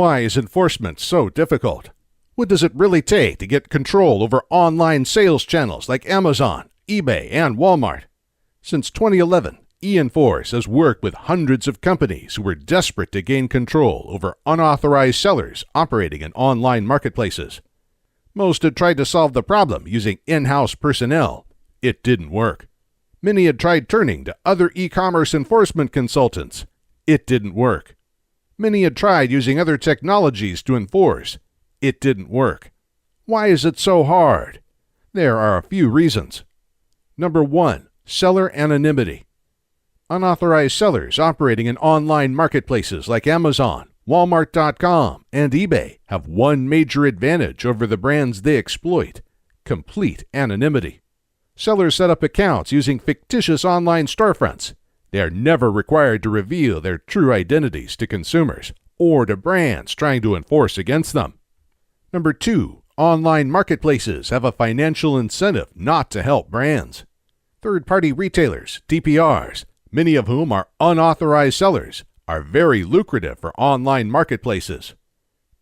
Why is enforcement so difficult? What does it really take to get control over online sales channels like Amazon, eBay, and Walmart? Since 2011, eEnforce has worked with hundreds of companies who were desperate to gain control over unauthorized sellers operating in online marketplaces. Most had tried to solve the problem using in-house personnel. It didn't work. Many had tried turning to other e-commerce enforcement consultants. It didn't work. Many had tried using other technologies to enforce. It didn't work. Why is it so hard? There are a few reasons. Number 1, seller anonymity. Unauthorized sellers operating in online marketplaces like Amazon, Walmart.com, and eBay have one major advantage over the brands they exploit: complete anonymity. Sellers set up accounts using fictitious online storefronts. They are never required to reveal their true identities to consumers or to brands trying to enforce against them. Number 2, online marketplaces have a financial incentive not to help brands. Third-party retailers, TPRs, many of whom are unauthorized sellers, are very lucrative for online marketplaces.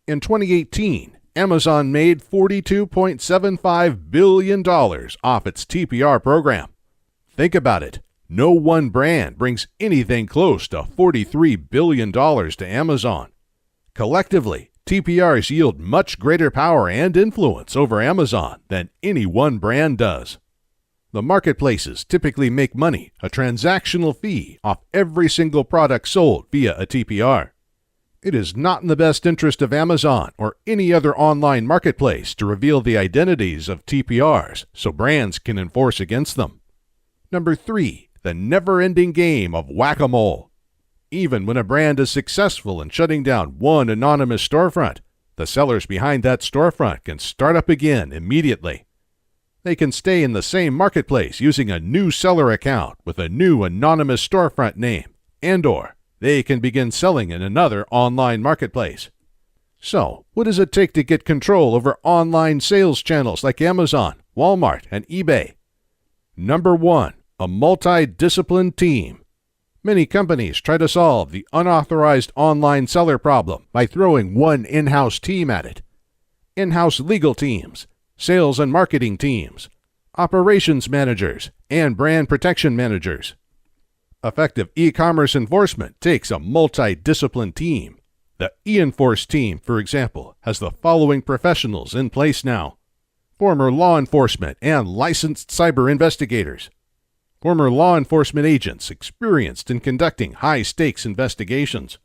In 2018, Amazon made $42.75 billion off its TPR program. Think about it. No one brand brings anything close to $43 billion to Amazon. Collectively, TPRs yield much greater power and influence over Amazon than any one brand does. The marketplaces typically make money, a transactional fee, off every single product sold via a TPR. It is not in the best interest of Amazon or any other online marketplace to reveal the identities of TPRs so brands can enforce against them. Number 3, the never-ending game of whack-a-mole. Even when a brand is successful in shutting down one anonymous storefront, the sellers behind that storefront can start up again immediately. They can stay in the same marketplace using a new seller account with a new anonymous storefront name, and/or they can begin selling in another online marketplace. So, what does it take to get control over online sales channels like Amazon, Walmart, and eBay? Number 1, a multidiscipline team. Many companies try to solve the unauthorized online seller problem by throwing one in-house team at it. In-house legal teams, sales and marketing teams, operations managers, and brand protection managers. Effective e-commerce enforcement takes a multidiscipline team. The eEnforce team, for example, has the following professionals in place now: former law enforcement and licensed cyber investigators, former law enforcement agents experienced in conducting high-stakes investigations,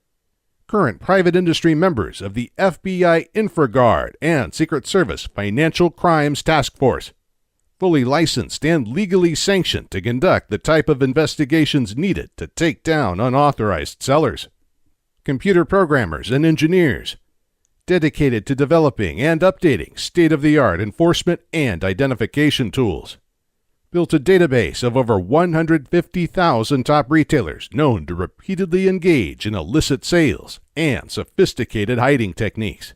current private industry members of the FBI InfraGard and Secret Service Financial Crimes Task Force, fully licensed and legally sanctioned to conduct the type of investigations needed to take down unauthorized sellers, computer programmers and engineers, dedicated to developing and updating state-of-the-art enforcement and identification tools, built a database of over 150,000 top retailers known to repeatedly engage in illicit sales and sophisticated hiding techniques,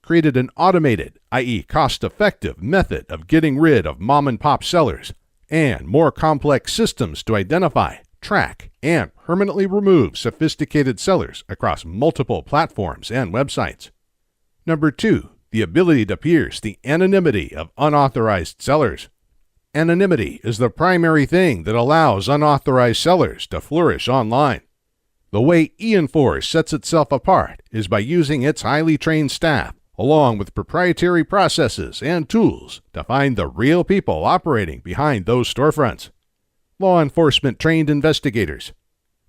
created an automated, i.e. cost-effective, method of getting rid of mom-and-pop sellers, and more complex systems to identify, track, and permanently remove sophisticated sellers across multiple platforms and websites. Number 2, the ability to pierce the anonymity of unauthorized sellers. Anonymity is the primary thing that allows unauthorized sellers to flourish online. The way eEnforce sets itself apart is by using its highly trained staff, along with proprietary processes and tools, to find the real people operating behind those storefronts. Law enforcement trained investigators,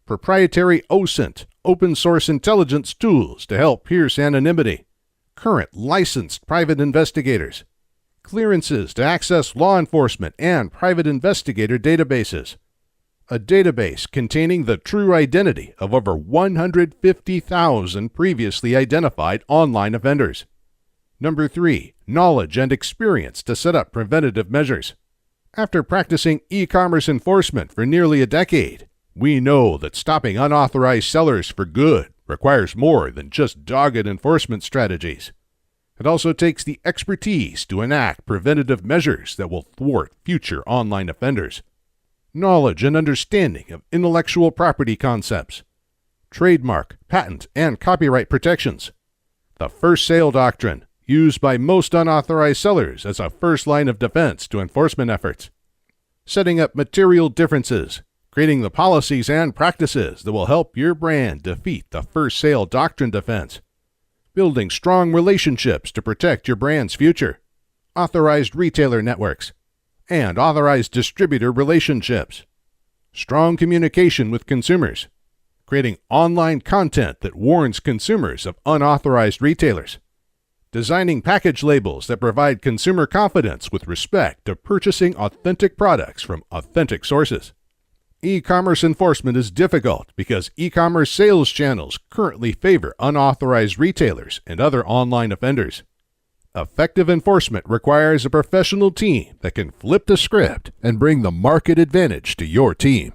proprietary OSINT, open source intelligence tools to help pierce anonymity, current licensed private investigators, clearances to access law enforcement and private investigator databases, a database containing the true identity of over 150,000 previously identified online offenders. Number 3, knowledge and experience to set up preventative measures. After practicing e-commerce enforcement for nearly a decade, we know that stopping unauthorized sellers for good requires more than just dogged enforcement strategies. It also takes the expertise to enact preventative measures that will thwart future online offenders. Knowledge and understanding of intellectual property concepts, trademark, patent, and copyright protections, The first sale doctrine, used by most unauthorized sellers as a first line of defense to enforcement efforts. Setting up material differences, creating the policies and practices that will help your brand defeat the first sale doctrine defense. Building strong relationships to protect your brand's future. Authorized retailer networks. And authorized distributor relationships. Strong communication with consumers. Creating online content that warns consumers of unauthorized retailers. Designing package labels that provide consumer confidence with respect to purchasing authentic products from authentic sources. E-commerce enforcement is difficult because e-commerce sales channels currently favor unauthorized retailers and other online offenders. Effective enforcement requires a professional team that can flip the script and bring the market advantage to your team.